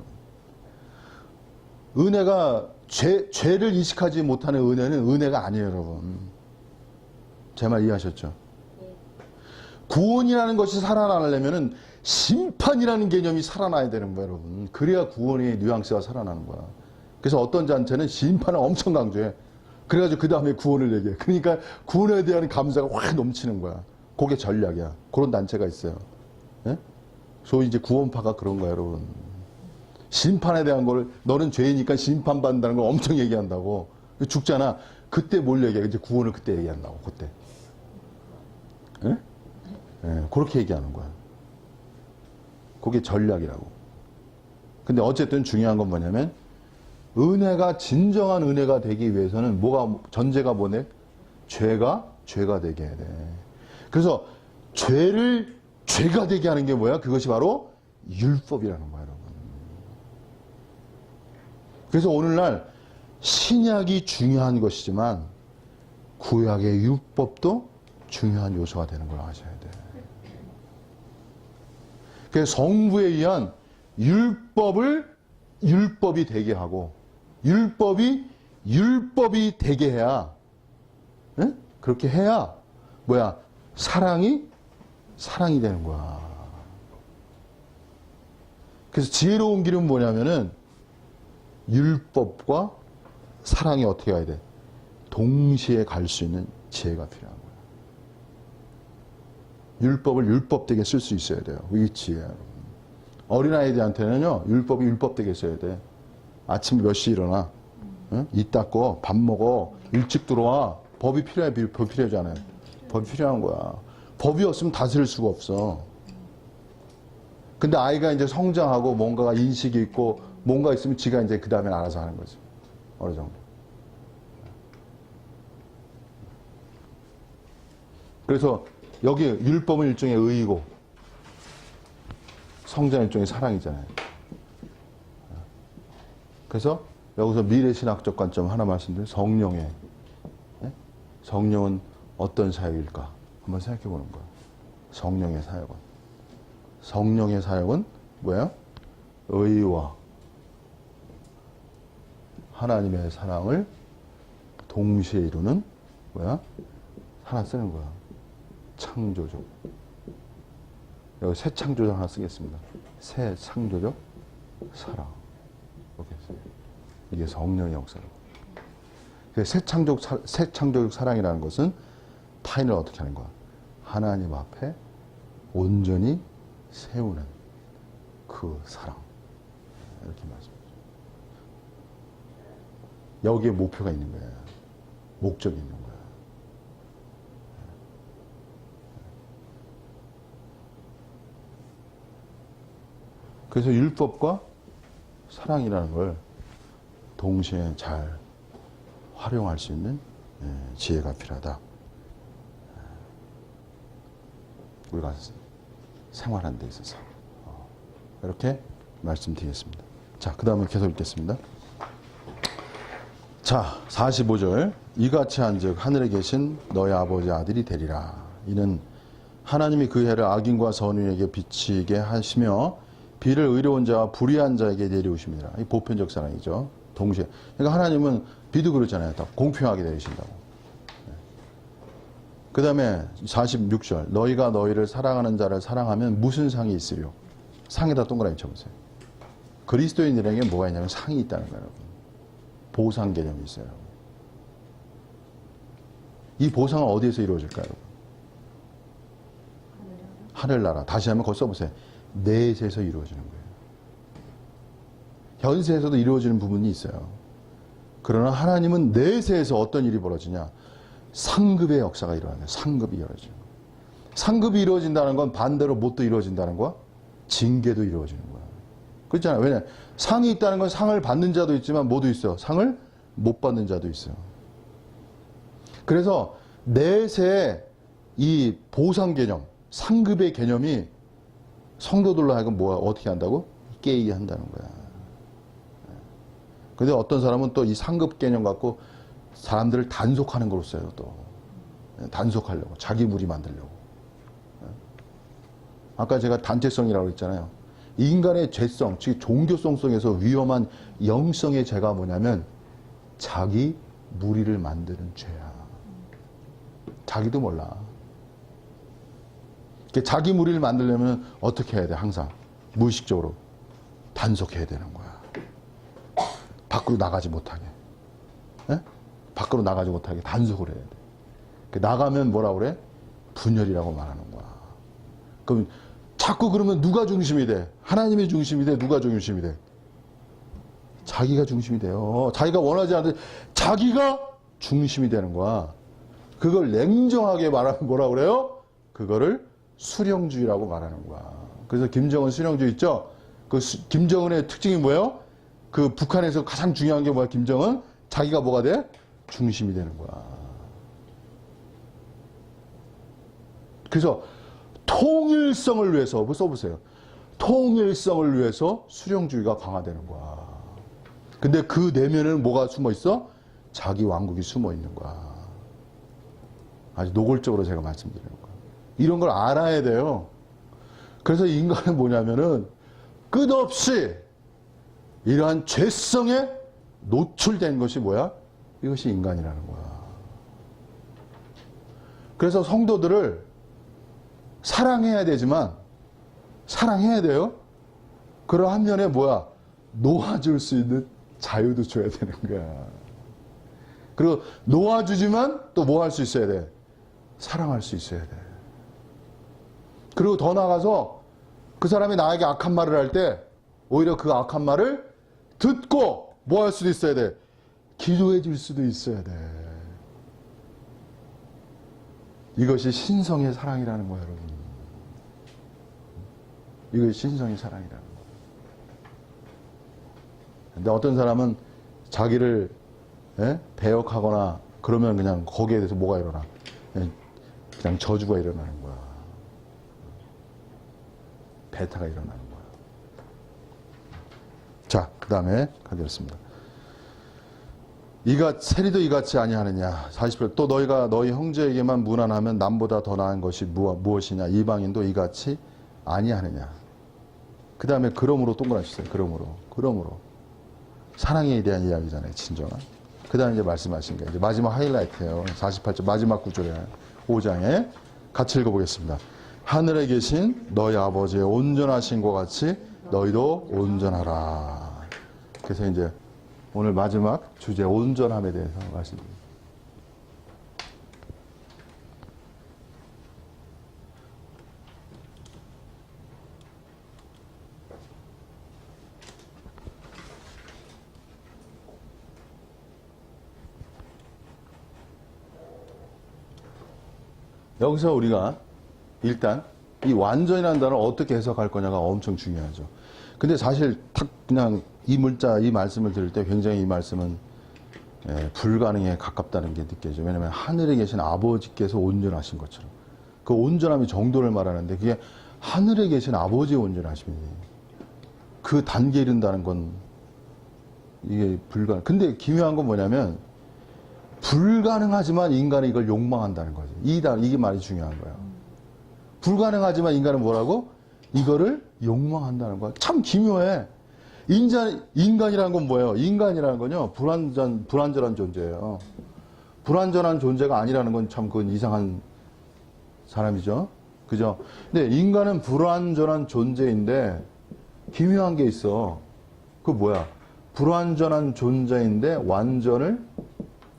여러분. 은혜가 죄를 인식하지 못하는 은혜는 은혜가 아니에요, 여러분. 제 말 이해하셨죠? 구원이라는 것이 살아나려면은 심판이라는 개념이 살아나야 되는 거예요, 여러분. 그래야 구원의 뉘앙스가 살아나는 거야. 그래서 어떤 단체는 심판을 엄청 강조해. 그래가지고 그 다음에 구원을 얘기해. 그러니까 구원에 대한 감사가 확 넘치는 거야. 그게 전략이야. 그런 단체가 있어요. 예? 소위 이제 구원파가 그런 거야, 여러분. 심판에 대한 걸, 너는 죄이니까 심판받는다는 걸 엄청 얘기한다고. 죽잖아. 그때 뭘 얘기해? 이제 구원을 그때 얘기한다고, 그때. 예? 예, 그렇게 얘기하는 거야. 그게 전략이라고. 근데 어쨌든 중요한 건 뭐냐면, 은혜가 진정한 은혜가 되기 위해서는 전제가 뭐네? 죄가 되게 해야 돼. 그래서 죄가 되게 하는 게 뭐야? 그것이 바로 율법이라는 거야, 여러분. 그래서 오늘날 신약이 중요한 것이지만 구약의 율법도 중요한 요소가 되는 걸 아셔야 돼. 그래서 성부에 의한 율법이 되게 하고, 율법이 되게 해야, 네? 그렇게 해야 사랑이 되는 거야. 그래서 지혜로운 길은 뭐냐면은 율법과 사랑이 어떻게 가야 돼? 동시에 갈 수 있는 지혜가 필요한 거야. 율법을 율법되게 쓸 수 있어야 돼요. 이 지혜야. 어린아이들한테는요, 율법이 율법되게 써야 돼. 아침 몇 시에 일어나? 응? 이 닦고, 밥 먹어, 일찍 들어와. 법이 필요하잖아요. 법이 필요한 거야. 법이 없으면 다스릴 수가 없어. 근데 아이가 이제 성장하고 뭔가가 인식이 있고 뭔가 있으면 지가 이제 그 다음에 알아서 하는 거지. 어느 정도. 그래서 여기 율법은 일종의 의이고 성장은 일종의 사랑이잖아요. 그래서 여기서 미래신학적 관점 하나 말씀드리면 성령은 어떤 사역일까? 한번 생각해 보는 거예요. 성령의 사역은 뭐야? 의와 하나님의 사랑을 동시에 이루는 하나 쓰는 거야. 창조적. 여기 새 창조적 하나 쓰겠습니다. 새 창조적 사랑. 이렇게 써요. 이게 성령의 역사라고. 새 창조적 사랑이라는 것은 타인을 어떻게 하는 거야? 하나님 앞에 온전히 세우는 그 사랑. 이렇게 말씀하죠. 여기에 목표가 있는 거야. 목적이 있는 거야. 그래서 율법과 사랑이라는 걸 동시에 잘 활용할 수 있는 지혜가 필요하다. 우리가 생활하는 데 있어서 이렇게 말씀드리겠습니다. 자, 그 다음에 계속 읽겠습니다. 자, 45절. 이같이 한즉 하늘에 계신 너희 아버지 아들이 되리라. 이는 하나님이 그 해를 악인과 선인에게 비치게 하시며 비를 의로운 자와 불의한 자에게 내리우십니다. 이 보편적 사랑이죠. 동시에. 그러니까 하나님은 비도 그렇잖아요. 다 공평하게 내리신다고. 그 다음에 46절. 너희가 너희를 사랑하는 자를 사랑하면 무슨 상이 있으려? 상에다 동그라미 쳐보세요. 그리스도인들에게 뭐가 있냐면 상이 있다는 거예요. 여러분. 보상 개념이 있어요. 이 보상은 어디에서 이루어질까요? 하늘나라. 다시 한번 거기 써보세요. 내세에서 이루어지는 거예요. 현세에서도 이루어지는 부분이 있어요. 그러나 하나님은 내세에서 어떤 일이 벌어지냐? 상급의 역사가 일어나요. 상급이 이루어져요. 상급이 이루어진다는 건 반대로 못도 이루어진다는 거야? 징계도 이루어지는 거야. 그렇잖아요. 왜냐? 상이 있다는 건 상을 받는 자도 있지만 뭐도 있어요? 상을 못 받는 자도 있어요. 그래서 내세의 이 보상 개념, 상급의 개념이 성도들로 하여금 뭐야? 어떻게 한다고? 깨게 한다는 거야. 근데 어떤 사람은 또 이 상급 개념 갖고 사람들을 단속하는 걸로 써요, 또. 단속하려고. 자기 무리 만들려고. 아까 제가 단체성이라고 했잖아요. 인간의 죄성, 즉 종교성 속에서 위험한 영성의 죄가 뭐냐면 자기 무리를 만드는 죄야. 자기도 몰라. 자기 무리를 만들려면 어떻게 해야 돼? 항상 무의식적으로 단속해야 되는 거야. 밖으로 나가지 못하게. 에? 밖으로 나가지 못하게 단속을 해야 돼. 나가면 뭐라고 그래? 분열이라고 말하는 거야. 그럼 자꾸 그러면 누가 중심이 돼? 하나님이 중심이 돼? 누가 중심이 돼? 자기가 중심이 돼요. 자기가 원하지 않는데 자기가 중심이 되는 거야. 그걸 냉정하게 말하면 뭐라고 그래요? 그거를 수령주의라고 말하는 거야. 그래서 김정은 수령주의 있죠? 그 김정은의 특징이 뭐예요? 그 북한에서 가장 중요한 게 뭐야? 김정은? 자기가 뭐가 돼? 중심이 되는 거야. 그래서 통일성을 위해서, 써보세요. 통일성을 위해서 수령주의가 강화되는 거야. 근데 그 내면에는 뭐가 숨어 있어? 자기 왕국이 숨어 있는 거야. 아주 노골적으로 제가 말씀드리는 거야. 이런 걸 알아야 돼요. 그래서 인간은 뭐냐면은 끝없이 이러한 죄성에 노출된 것이 뭐야? 이것이 인간이라는 거야. 그래서 성도들을 사랑해야 되지만, 사랑해야 돼요. 그런 한면에 뭐야? 놓아줄 수 있는 자유도 줘야 되는 거야. 그리고 놓아주지만 또 뭐 할 수 있어야 돼? 사랑할 수 있어야 돼. 그리고 더 나아가서 그 사람이 나에게 악한 말을 할 때 오히려 그 악한 말을 듣고 뭐 할 수도 있어야 돼? 기도해 줄 수도 있어야 돼. 이것이 신성의 사랑이라는 거예요, 여러분. 이것이 신성의 사랑이라는 거예요. 근데 어떤 사람은 자기를 배역하거나 그러면 그냥 거기에 대해서 뭐가 일어나? 그냥 저주가 일어나는 거야. 배타가 일어나는 거야. 자, 그 다음에 가겠습니다. 세리도 이같이 아니하느냐. 48. 또 너희가 너희 형제에게만 무난하면 남보다 더 나은 것이 무엇이냐. 이방인도 이같이 아니하느냐. 그 다음에 그러므로 동그라미 치세요. 그러므로. 사랑에 대한 이야기잖아요. 진정한. 그 다음에 이제 말씀하신 게 이제 마지막 하이라이트예요. 48절 마지막 구절에 5장에 같이 읽어보겠습니다. 하늘에 계신 너희 아버지의 온전하신 것 같이 너희도 온전하라. 그래서 이제 오늘 마지막 주제 온전함에 대해서 말씀드립니다. 여기서 우리가 일단 이 완전이라는 단어를 어떻게 해석할 거냐가 엄청 중요하죠. 근데 사실 딱 그냥 이 문자, 이 말씀을 들을 때 굉장히 이 말씀은 불가능에 가깝다는 게 느껴져요. 왜냐하면 하늘에 계신 아버지께서 온전하신 것처럼. 그 온전함의 정도를 말하는데 그게 하늘에 계신 아버지의 온전하심이니 그 단계에 이른다는 건 이게 불가능. 근데 기묘한 건 뭐냐면 불가능하지만 인간은 이걸 욕망한다는 거죠. 이게 말이 중요한 거예요. 불가능하지만 인간은 뭐라고? 이거를 욕망한다는 거야. 참 기묘해. 인간이라는 건 뭐예요? 인간이라는 건요, 불완전한 존재예요. 불완전한 존재가 아니라는 건 참 그건 이상한 사람이죠. 그죠? 근데 인간은 불완전한 존재인데, 기묘한 게 있어. 그 뭐야? 불완전한 존재인데 완전을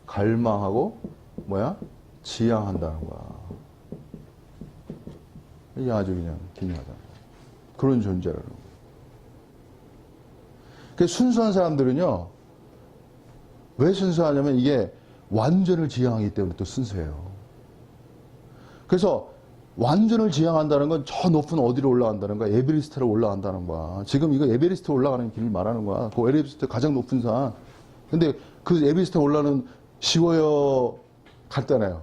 갈망하고 뭐야? 지향한다는 거야. 이게 아주 그냥 기묘하다. 그런 존재라는 거야. 그 순수한 사람들은요, 왜 순수하냐면 이게 완전을 지향하기 때문에 또 순수해요. 그래서 완전을 지향한다는 건 저 높은 어디로 올라간다는 거야? 에베레스트로 올라간다는 거야. 지금 이거 에베레스트 올라가는 길을 말하는 거야. 그 에베레스트 가장 높은 산. 근데 그 에베레스트 올라가는 쉬워요? 간단해요.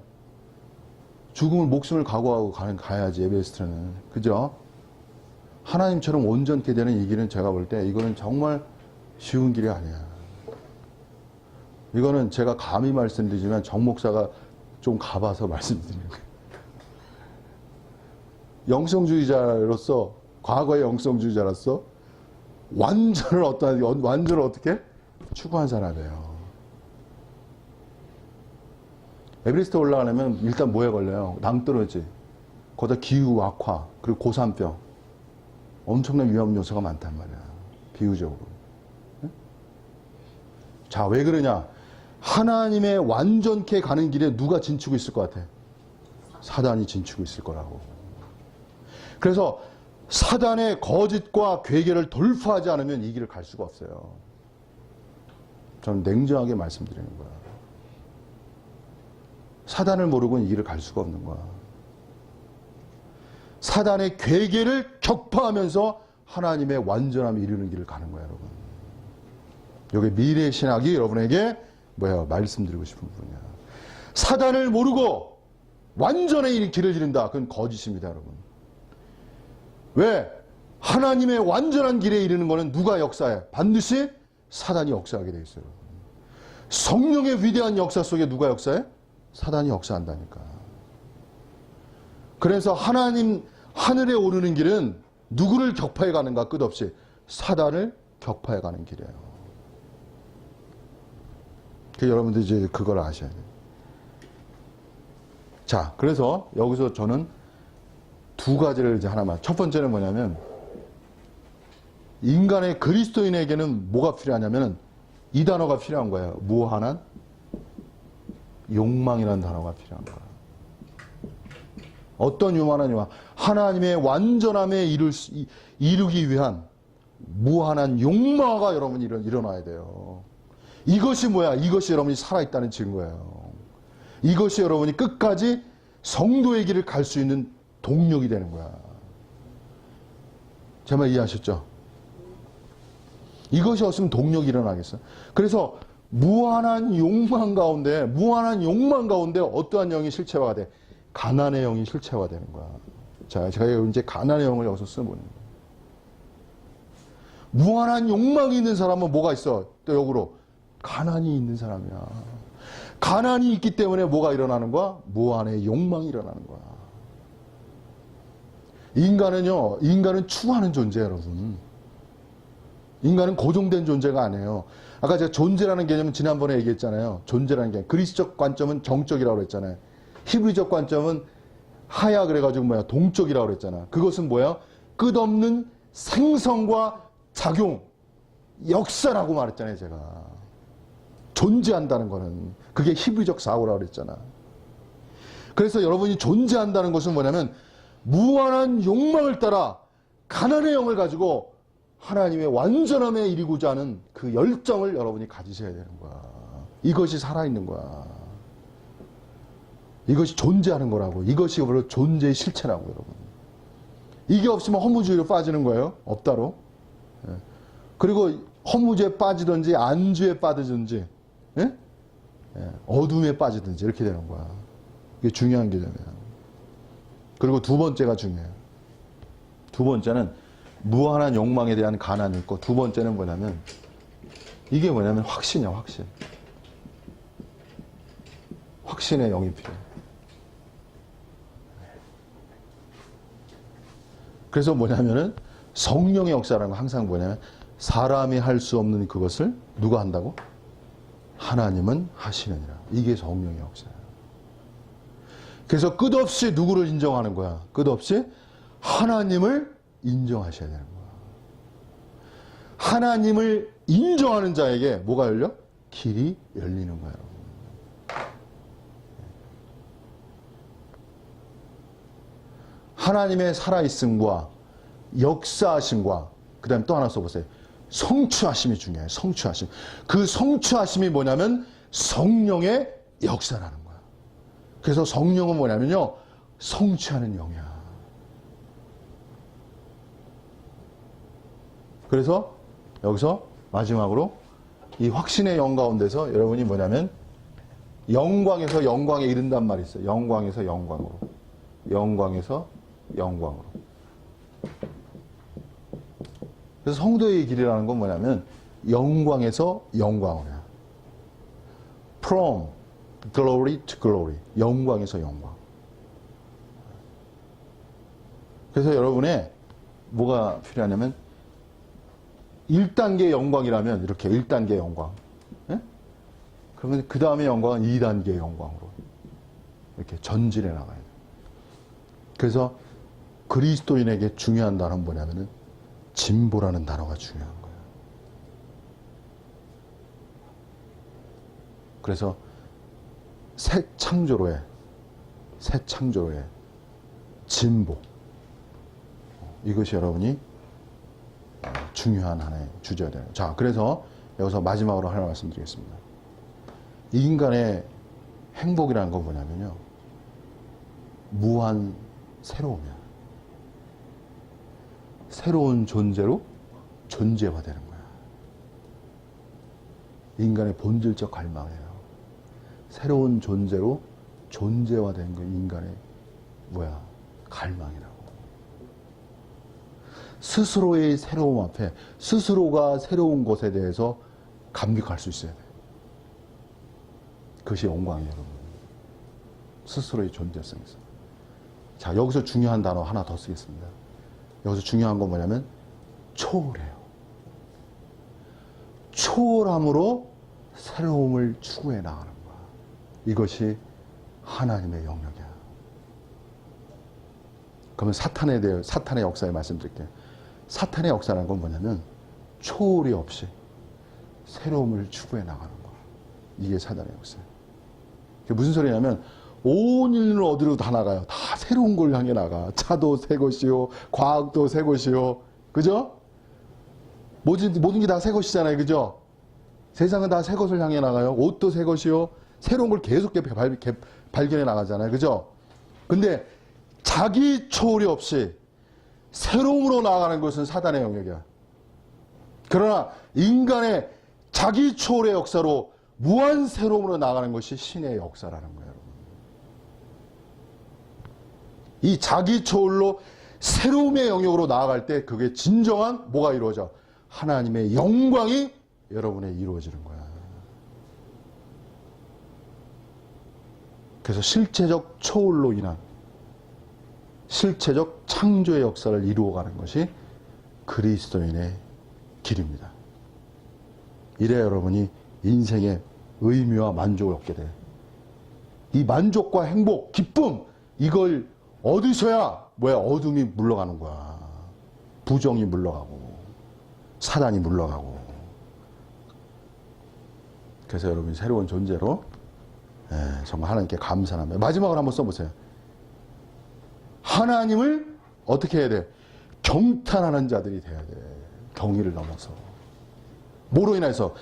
죽음을 목숨을 각오하고 가야지 에베레스트는. 그죠? 하나님처럼 온전케 되는 이 길은 제가 볼 때 이거는 정말 쉬운 길이 아니야. 이거는 제가 감히 말씀드리지만 정 목사가 좀 가봐서 말씀드리는 거예요. 영성주의자로서, 과거의 영성주의자로서 완전을 어떻게 추구한 사람이에요. 에베레스트 올라가려면 일단 뭐에 걸려요? 낭떠러지, 거기다 기후 악화, 그리고 고산병, 엄청난 위험 요소가 많단 말이야. 비유적으로. 자, 왜 그러냐? 하나님의 완전케 가는 길에 누가 진치고 있을 것 같아? 사단이 진치고 있을 거라고. 그래서 사단의 거짓과 괴계를 돌파하지 않으면 이 길을 갈 수가 없어요. 저는 냉정하게 말씀드리는 거야. 사단을 모르고는 이 길을 갈 수가 없는 거야. 사단의 괴계를 격파하면서 하나님의 완전함에 이르는 길을 가는 거야, 여러분. 여기 미래 신학이 여러분에게 말씀드리고 싶은 부분이야. 사단을 모르고 완전의 길을 이룬다. 그건 거짓입니다, 여러분. 왜? 하나님의 완전한 길에 이르는 것은 누가 역사해? 반드시 사단이 역사하게 돼 있어요. 성령의 위대한 역사 속에 누가 역사해? 사단이 역사한다니까. 그래서 하나님 하늘에 오르는 길은 누구를 격파해 가는가? 끝없이 사단을 격파해 가는 길이에요. 여러분들 이제 그걸 아셔야 돼요. 자, 그래서 여기서 저는 두 가지를 이제 하나만. 첫 번째는 뭐냐면, 인간의 그리스도인에게는 뭐가 필요하냐면은 이 단어가 필요한 거예요. 무한한 욕망이라는 단어가 필요한 거예요. 어떤 유한한 욕망? 하나님의 완전함에 이루기 위한 무한한 욕망가 여러분이 일어나야 돼요. 이것이 뭐야? 이것이 여러분이 살아있다는 증거예요. 이것이 여러분이 끝까지 성도의 길을 갈 수 있는 동력이 되는 거야. 제 말 이해하셨죠? 이것이 없으면 동력이 일어나겠어. 그래서 무한한 욕망 가운데 어떠한 영이 실체화가 돼? 가난의 영이 실체화되는 거야. 자, 제가 이제 가난의 영을 여기서 써보는 거예요. 무한한 욕망이 있는 사람은 뭐가 있어? 또 역으로 가난이 있는 사람이야. 가난이 있기 때문에 뭐가 일어나는 거야? 무한의 욕망이 일어나는 거야. 인간은 추구하는 존재예요, 여러분. 인간은 고정된 존재가 아니에요. 아까 제가 존재라는 개념은 지난번에 얘기했잖아요. 존재라는 개념. 그리스적 관점은 정적이라고 그랬잖아요. 히브리적 관점은 하야 그래가지고 동적이라고 그랬잖아. 그것은 뭐야? 끝없는 생성과 작용, 역사라고 말했잖아요, 제가. 존재한다는 거는. 그게 히브리적 사고라고 그랬잖아. 그래서 여러분이 존재한다는 것은 뭐냐면 무한한 욕망을 따라 가난의 영을 가지고 하나님의 완전함에 이르고자 하는 그 열정을 여러분이 가지셔야 되는 거야. 이것이 살아있는 거야. 이것이 존재하는 거라고. 이것이 바로 존재의 실체라고, 여러분. 이게 없으면 허무주의로 빠지는 거예요. 없다로. 그리고 허무주의에 빠지든지 안주에 빠지든지 어둠에 빠지든지 이렇게 되는 거야. 이게 중요한 개념이야. 그리고 두 번째가 중요해요. 두 번째는 무한한 욕망에 대한 가난이 있고, 두 번째는 뭐냐면 이게 뭐냐면 확신이야, 확신. 확신의 영이 필요해. 그래서 뭐냐면은 성령의 역사라는 건 항상 뭐냐면 사람이 할 수 없는 그것을 누가 한다고? 하나님은 하시느니라. 이게 성령의 역사예요. 그래서 끝없이 누구를 인정하는 거야? 끝없이 하나님을 인정하셔야 되는 거야. 하나님을 인정하는 자에게 뭐가 열려? 길이 열리는 거예요. 하나님의 살아있음과 역사하심과 그 다음에 또 하나 써보세요. 성취하심이 중요해요. 성취하심. 그 성취하심이 뭐냐면 성령의 역사라는 거야. 그래서 성령은 뭐냐면요, 성취하는 영이야. 그래서 여기서 마지막으로 이 확신의 영 가운데서 여러분이 뭐냐면 영광에서 영광에 이른단 말이 있어요. 영광에서 영광으로. 영광에서 영광으로. 그래서 성도의 길이라는 건 뭐냐면 영광에서 영광으로야. From glory to glory. 영광에서 영광. 그래서 여러분의 뭐가 필요하냐면 1단계 영광이라면 이렇게 1단계 영광. 예? 그러면 그 다음에 영광은 2단계 영광으로 이렇게 전진해 나가야 돼요. 그래서 그리스도인에게 중요한 단어는 뭐냐면은 진보라는 단어가 중요한 거예요. 그래서 새 창조로의 진보. 이것이 여러분이 중요한 하나의 주제가 돼요. 자, 그래서 여기서 마지막으로 하나 말씀드리겠습니다. 이 인간의 행복이라는 건 뭐냐면요, 무한 새로움이야. 새로운 존재로 존재화되는 거야. 인간의 본질적 갈망이에요. 새로운 존재로 존재화된 거 인간의 뭐야? 갈망이라고. 스스로의 새로움 앞에 스스로가 새로운 것에 대해서 감격할 수 있어야 돼. 그것이 영광이에요, 여러분. 스스로의 존재성에서. 자, 여기서 중요한 단어 하나 더 쓰겠습니다. 여기서 중요한 건 뭐냐면 초월해요. 초월함으로 새로움을 추구해 나가는 거야. 이것이 하나님의 영역이야. 그러면 사탄에 대해, 사탄의 역사에 말씀드릴게요. 사탄의 역사라는 건 뭐냐면 초월이 없이 새로움을 추구해 나가는 거야. 이게 사탄의 역사예요. 그게 무슨 소리냐면 온 인류는 어디로 다 나가요? 다 새로운 걸 향해 나가. 차도 새 것이요, 과학도 새 것이요, 그죠? 모든 게 다 새 것이잖아요, 그죠? 세상은 다 새 것을 향해 나가요. 옷도 새 것이요, 새로운 걸 계속 발견해 나가잖아요, 그죠? 근데 자기 초월이 없이 새로움으로 나아가는 것은 사단의 영역이야. 그러나 인간의 자기 초월의 역사로 무한 새로움으로 나아가는 것이 신의 역사라는 거예요. 이 자기 초월로 새로움의 영역으로 나아갈 때 그게 진정한 뭐가 이루어져? 하나님의 영광이 여러분에 이루어지는 거야. 그래서 실체적 초월로 인한 실체적 창조의 역사를 이루어가는 것이 그리스도인의 길입니다. 이래야 여러분이 인생의 의미와 만족을 얻게 돼. 이 만족과 행복, 기쁨, 이걸 얻으셔야 뭐야? 어둠이 물러가는 거야. 부정이 물러가고 사단이 물러가고. 그래서 여러분이 새로운 존재로 정말 하나님께 감사합니다. 마지막으로 한번 써보세요. 하나님을 어떻게 해야 돼? 경탄하는 자들이 돼야 돼. 경의를 넘어서. 뭐로 인해서?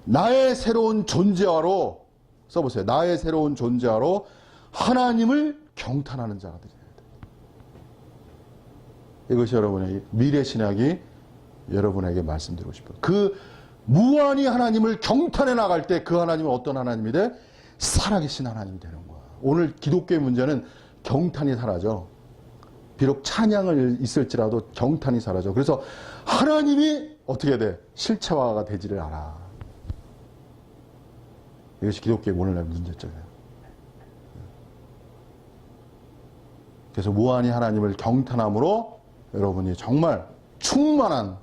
나의 새로운 존재화로 써보세요. 나의 새로운 존재화로 하나님을 경탄하는 자가 되어야 돼. 이것이 여러분의 미래신학이 여러분에게 말씀드리고 싶어요. 그 무한히 하나님을 경탄해 나갈 때 그 하나님은 어떤 하나님이 돼? 살아계신 하나님이 되는 거야. 오늘 기독교의 문제는 경탄이 사라져. 비록 찬양을 있을지라도 경탄이 사라져. 그래서 하나님이 어떻게 돼? 실체화가 되지를 않아. 이것이 기독교의 오늘날 문제점이에요. 그래서 무한히 하나님을 경탄함으로 여러분이 정말 충만한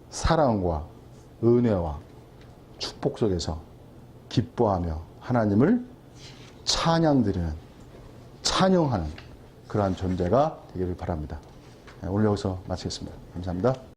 사랑과 은혜와 축복 속에서 기뻐하며 하나님을 찬양드리는, 찬양하는 그러한 존재가 되기를 바랍니다. 오늘 여기서 마치겠습니다. 감사합니다.